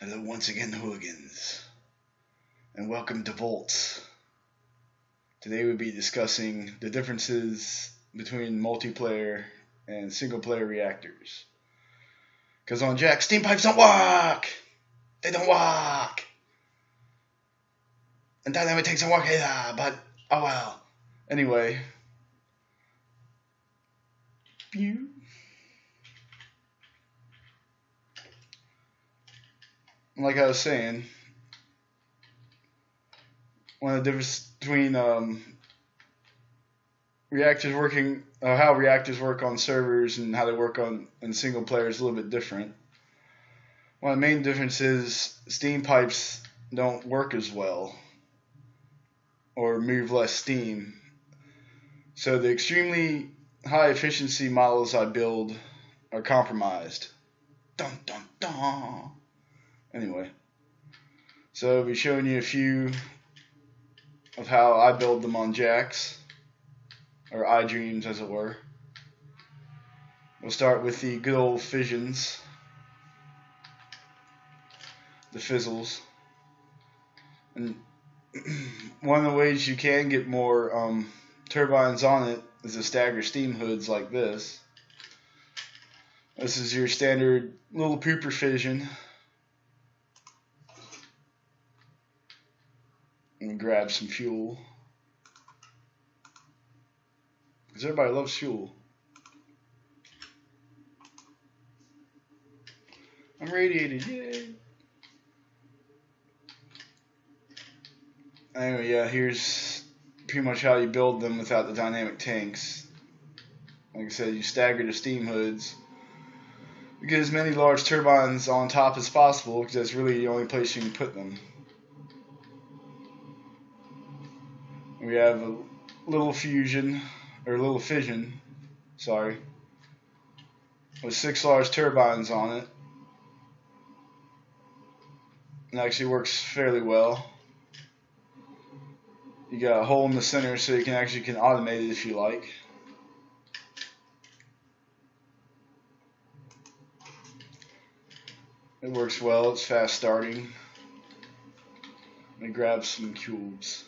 Hello once again, hooligans, and welcome to Volts. Today we'll be discussing the differences between multiplayer and single-player reactors. Because on Jack, steam pipes don't work! They don't work! And dynamic tanks don't work either, but oh well. Anyway. Like I was saying, one of the differences between how reactors work on servers and how they work in single player is a little bit different. One of the main differences is steam pipes don't work as well or move less steam. So the extremely high efficiency models I build are compromised. Dun dun dun. Anyway, so I'll be showing you a few of how I build them on jacks, or iDreams as it were. We'll start with the good old fissions, the fizzles. And one of the ways you can get more turbines on it is to stagger steam hoods like this. This is your standard little pooper fission. And grab some fuel, because everybody loves fuel. I'm radiated, yay! Anyway, yeah, here's pretty much how you build them without the dynamic tanks. Like I said, you stagger the steam hoods. You get as many large turbines on top as possible, because that's really the only place you can put them. We have a little fission, with 6 large turbines on it. It actually works fairly well. You got a hole in the center so you can automate it if you like. It works well, it's fast starting. Let me grab some cubes.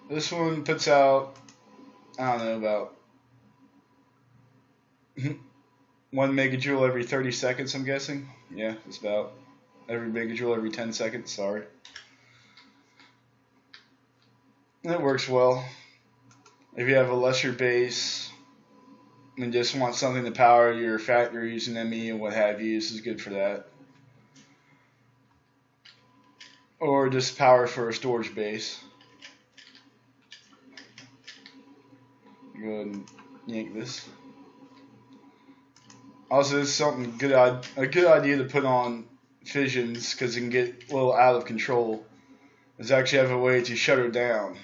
This one puts out, I don't know, about 1 megajoule every 30 seconds, I'm guessing. Yeah, it's about every megajoule every 10 seconds, sorry. And it works well. If you have a lesser base and just want something to power your factories and ME and what have you, this is good for that. Or just power for a storage base. Go ahead and yank this. Also, this is something a good idea to put on fissions, because it can get a little out of control. Is actually have a way to shut her down.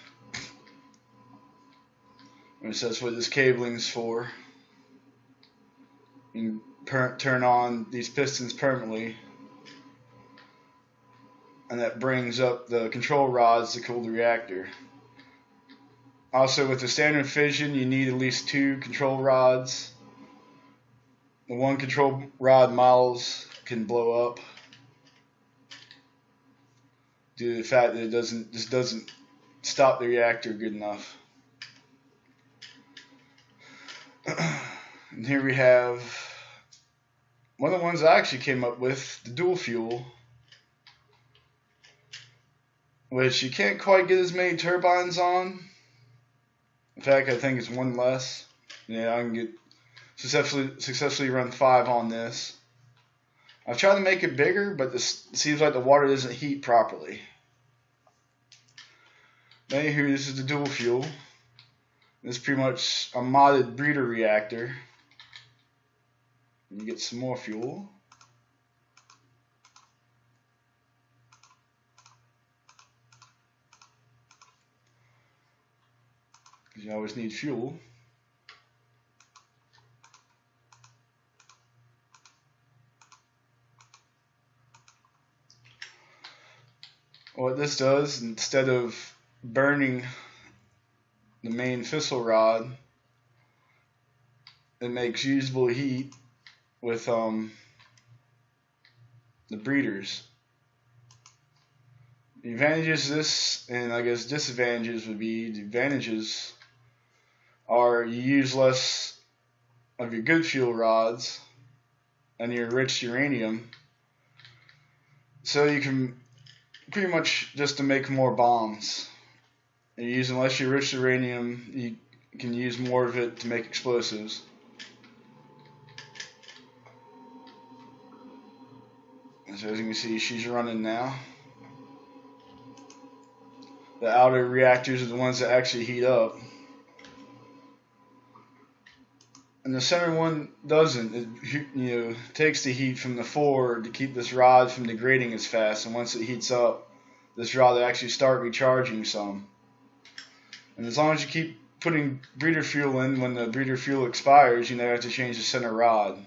Which that's what this cabling's for. You can turn on these pistons permanently, and that brings up the control rods to cool the reactor. Also, with the standard fission, you need at least 2 control rods. The 1 control rod models can blow up due to the fact that it doesn't stop the reactor good enough. And here we have one of the ones I actually came up with, the dual fuel, which you can't quite get as many turbines on. In fact, I think it's 1 less. Yeah, I can get successfully run 5 on this. I've tried to make it bigger, but it seems like the water doesn't heat properly. Anywho, this is the dual fuel. This is pretty much a modded breeder reactor. You get some more fuel. You always need fuel. What this does, instead of burning the main fissile rod, it makes usable heat with the breeders. The advantages of this, and I guess disadvantages would be, the advantages are you use less of your good fuel rods and your enriched uranium, so you can pretty much just to make more bombs. You're using less enriched uranium, you can use more of it to make explosives. So as you can see, she's running now. The outer reactors are the ones that actually heat up. And the center one doesn't. It takes the heat from the forward to keep this rod from degrading as fast. And once it heats up, this rod will actually start recharging some. And as long as you keep putting breeder fuel in, when the breeder fuel expires, you never have to change the center rod.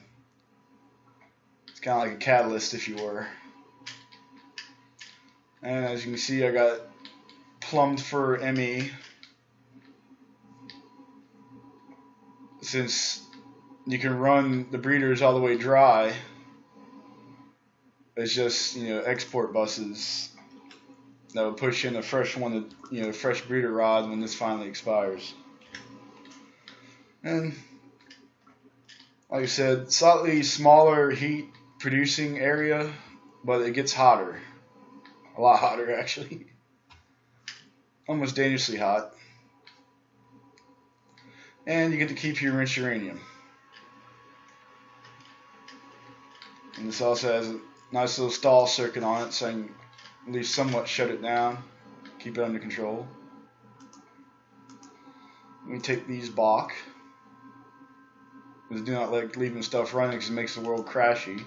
It's kind of like a catalyst, if you were. And as you can see, I got plumbed for ME. Since you can run the breeders all the way dry, it's just export buses that will push in a fresh one, fresh breeder rod when this finally expires. And like I said, slightly smaller heat producing area, but it gets hotter, a lot hotter actually, almost dangerously hot. And you get to keep your enriched uranium. And this also has a nice little stall circuit on it, so I can at least somewhat shut it down, keep it under control. Let me take these back. Because I do not like leaving stuff running because it makes the world crashy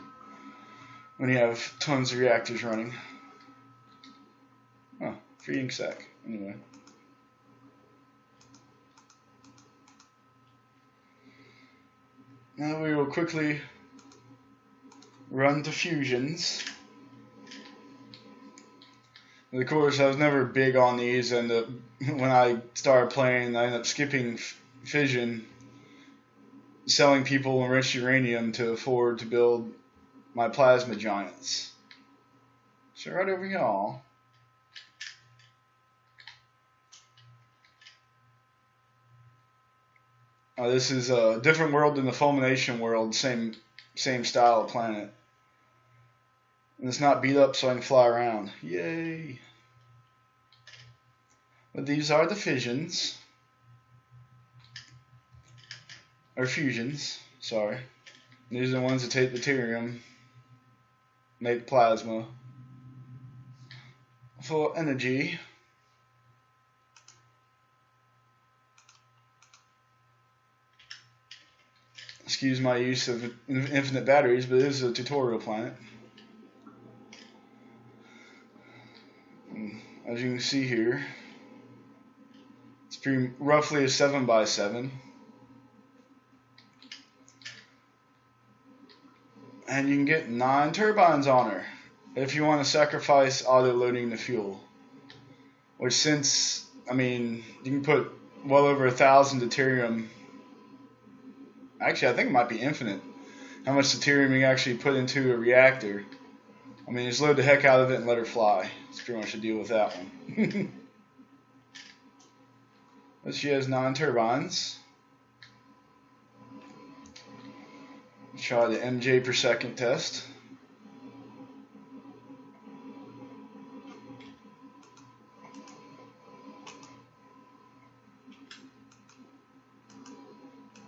when you have tons of reactors running. Oh, free ink sac. Anyway. Now we will quickly run to fusions. And of course, I was never big on these, and when I started playing, I ended up skipping fission, selling people enriched uranium to afford to build my plasma giants. So right over here, this is a different world than the fulmination world, same style of planet. And it's not beat up so I can fly around. Yay! But these are the fissions. Or fusions, sorry. These are the ones that take deuterium, make plasma for energy. Excuse my use of infinite batteries, but this is a tutorial planet. And as you can see here, it's pretty roughly a 7x7. And you can get 9 turbines on her if you want to sacrifice auto-loading the fuel. Which since, you can put well over 1,000 deuterium. Actually, I think it might be infinite how much deuterium you can actually put into a reactor. Just load the heck out of it and let her fly. That's pretty much the deal with that one. But she has 9 turbines. Let's try the MJ per second test.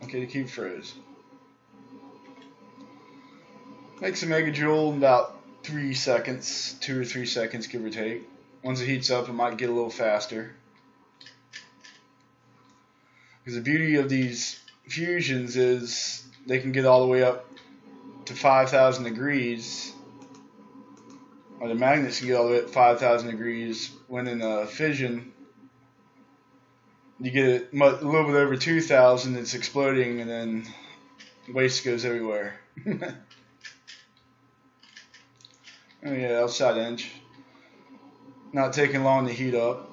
Okay, the cube froze. Makes a megajoule in about 3 seconds, 2 or 3 seconds, give or take. Once it heats up, it might get a little faster. Because the beauty of these fusions is they can get all the way up to 5,000 degrees, or the magnets can get all the way up to 5,000 degrees, when in a fission you get it a little bit over 2,000, it's exploding, and then waste goes everywhere. Oh yeah, outside edge. Not taking long to heat up.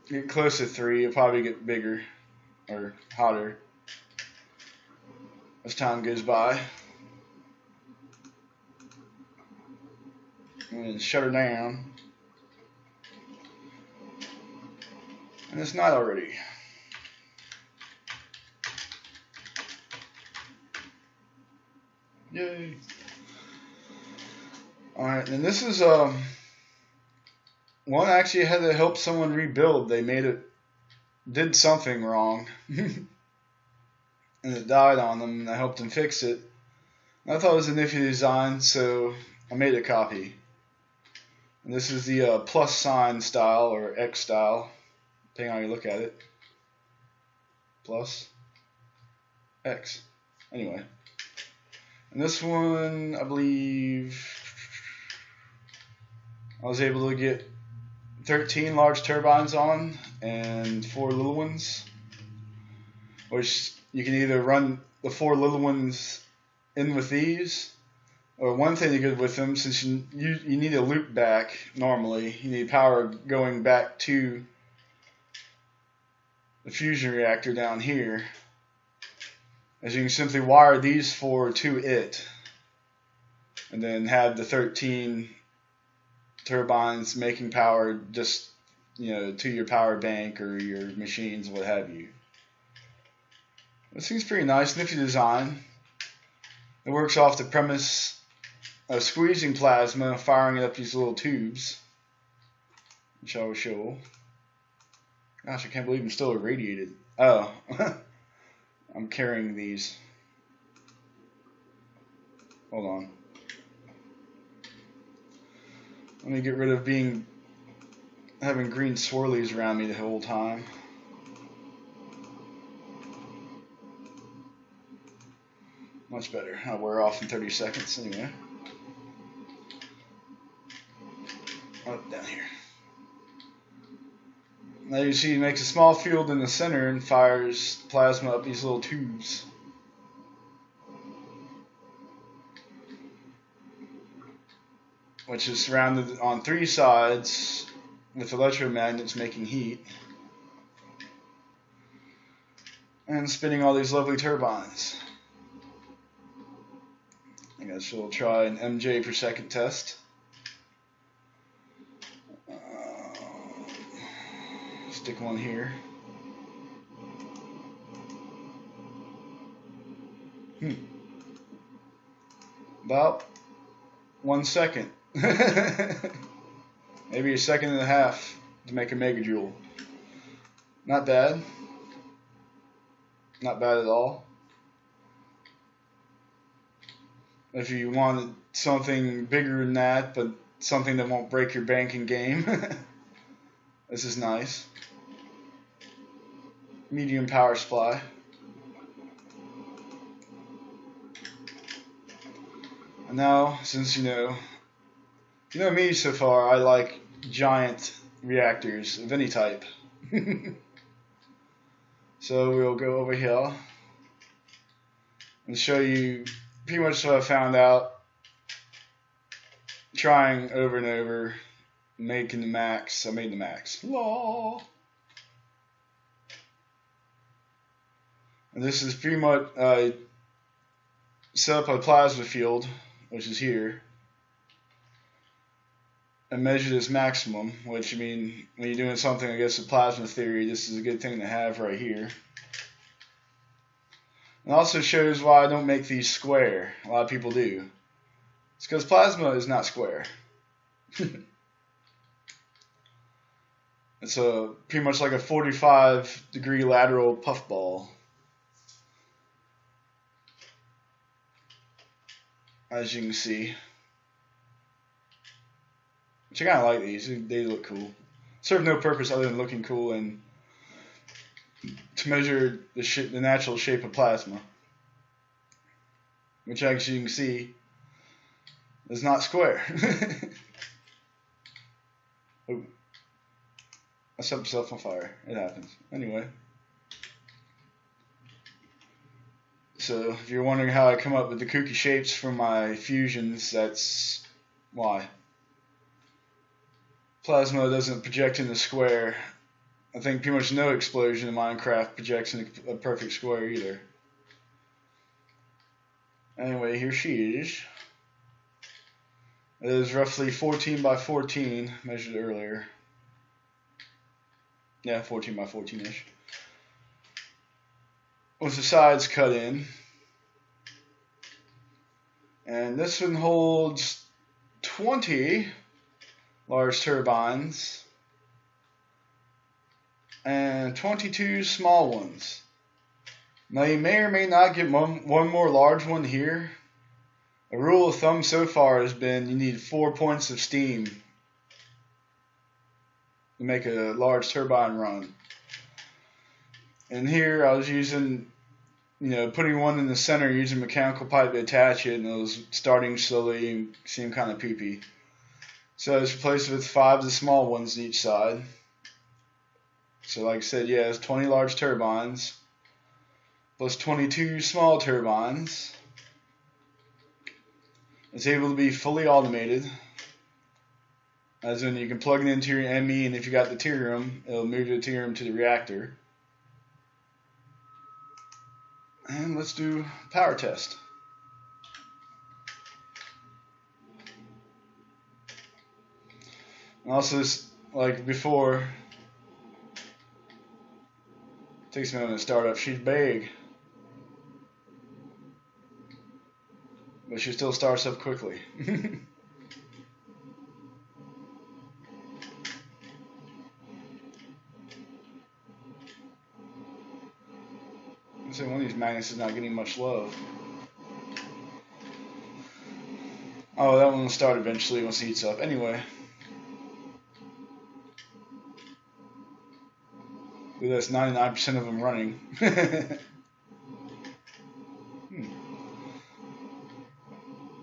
Get close to 3, it'll probably get bigger. or hotter as time goes by. And shut her down. And it's not already. Yay. Alright, and this is one actually had to help someone rebuild. They did something wrong. And it died on them, and I helped them fix it. And I thought it was a nifty design, so I made a copy. And this is the plus sign style, or X style, depending on how you look at it. Plus X. Anyway. And this one, I believe, I was able to get 13 large turbines on and 4 little ones, which you can either run the 4 little ones in with these, or one thing you get with them, since you need a loop back normally, you need power going back to the fusion reactor down here, as you can simply wire these 4 to it, and then have the 13 turbines making power just, to your power bank or your machines, what have you. This thing's pretty nice, nifty design. It works off the premise of squeezing plasma, firing it up these little tubes, which I will show. Gosh, I can't believe I'm still irradiated. Oh, I'm carrying these. Hold on. Let me get rid of having green swirlies around me the whole time. Much better. I'll wear off in 30 seconds anyway. Oh, down here. Now you see it makes a small field in the center and fires plasma up these little tubes. Which is surrounded on 3 sides with electromagnets making heat. And spinning all these lovely turbines. I guess we'll try an MJ per second test. Stick one here. About 1 second. Maybe a second and a half to make a megajoule. Not bad. Not bad at all. If you wanted something bigger than that, but something that won't break your banking game, this is nice. Medium power supply. And now, since you know me so far, I like giant reactors of any type. So we'll go over here and show you pretty much what I found out trying over and over, making the max. I made the max. Law. And this is pretty much set up a plasma field, which is here, and measure this maximum, which, I mean, when you're doing something against the plasma theory, this is a good thing to have right here. It also shows why I don't make these square. A lot of people do. It's because plasma is not square. It's pretty much like a 45-degree lateral puffball. As you can see. Which I kind of like these. They look cool. Serve no purpose other than looking cool and to measure the natural shape of plasma. Which, as you can see, is not square. Oh, I set myself on fire. It happens. Anyway. So, if you're wondering how I come up with the kooky shapes for my fusions, that's why. Plasma doesn't project in the square I think pretty much no explosion in Minecraft projects in a perfect square either. Anyway, here she is. It is roughly 14 by 14, measured earlier. Yeah, 14 by 14-ish. With the sides cut in. And this one holds 20 large turbines and 22 small ones. Now you may or may not get one more large one here. A rule of thumb so far has been you need 4 points of steam to make a large turbine run. And here I was using, putting one in the center using mechanical pipe to attach it, and it was starting slowly and seemed kind of poopy. So I was replaced with 5 of the small ones on each side. So like I said, yeah, it's 20 large turbines plus 22 small turbines. It's able to be fully automated, as in you can plug it into your ME, and if you got the deuterium, it'll move the deuterium to the reactor. And let's do power test. And also, like before, it takes me a minute to start up. She's big, but she still starts up quickly. So one of these magnets is not getting much love. Oh, that one will start eventually once it heats up. Anyway. That's 99% of them running.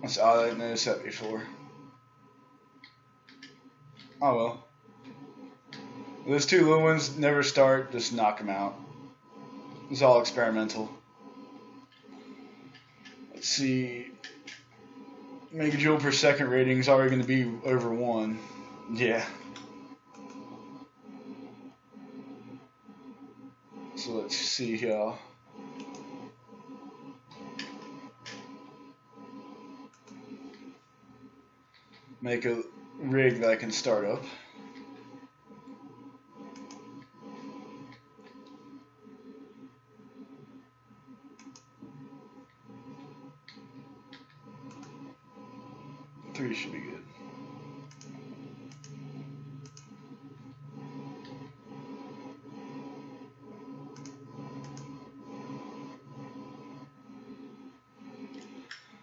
That's odd, I didn't notice that before. Oh well. Those 2 little ones never start, just knock them out. It's all experimental. Let's see. Megajoule per second rating is already going to be over 1. Yeah. So let's see here. Make a rig that I can start up. Three should be good.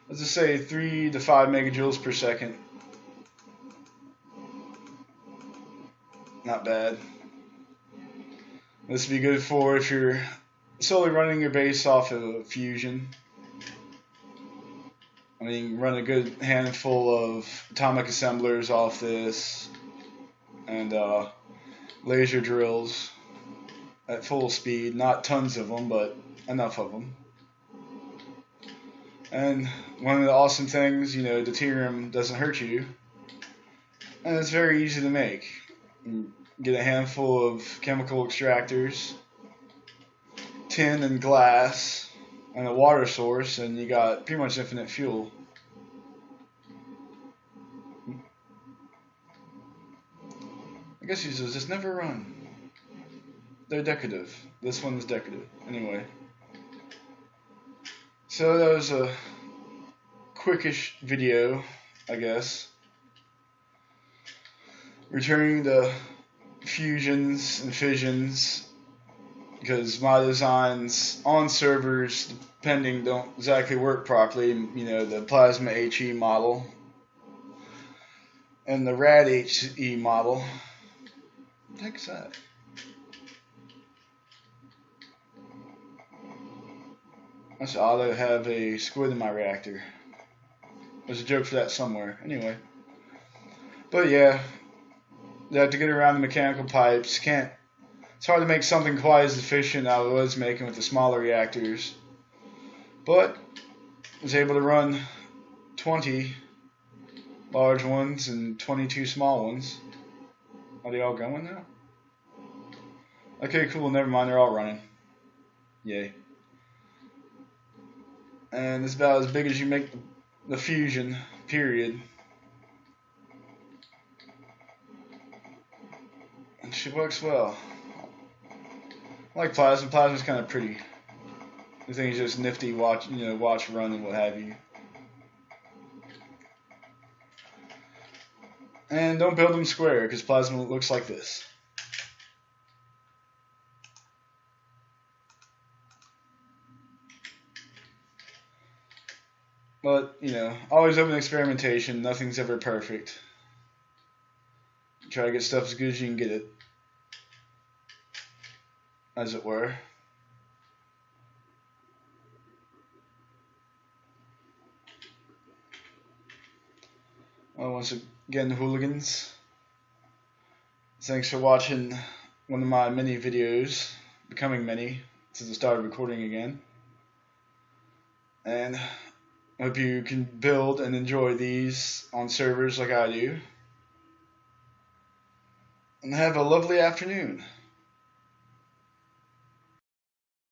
Let's just say 3 to 5 megajoules per second. Not bad. This would be good for if you're solely running your base off of fusion. I mean, you can run a good handful of atomic assemblers off this, and laser drills at full speed. Not tons of them, but enough of them. And one of the awesome things, the deuterium doesn't hurt you, and it's very easy to make. You get a handful of chemical extractors, tin and glass, and a water source, and you got pretty much infinite fuel. I guess these just never run. They're decorative. This one is decorative. Anyway. So that was a quickish video, I guess. Returning to fusions and fissions, because my designs on servers, depending, don't exactly work properly. The plasma HE model and the rad HE model. What the heck is that? That's odd. I have a squid in my reactor. There's a joke for that somewhere. Anyway. But yeah. You have to get around the mechanical pipes. It's hard to make something quite as efficient as I was making with the smaller reactors. But I was able to run 20 large ones and 22 small ones. Are they all going now? Okay, cool. Never mind. They're all running. Yay. And it's about as big as you make the fusion, period. And she works well. I like plasma. Plasma's kind of pretty. I think it's just nifty. Watch run and what have you. And don't build them square because plasma looks like this. But, always open experimentation. Nothing's ever perfect. Try to get stuff as good as you can get it. As it were. Well, once again, hooligans. Thanks for watching one of my many videos. Becoming many since I started recording again. And I hope you can build and enjoy these on servers like I do. And have a lovely afternoon.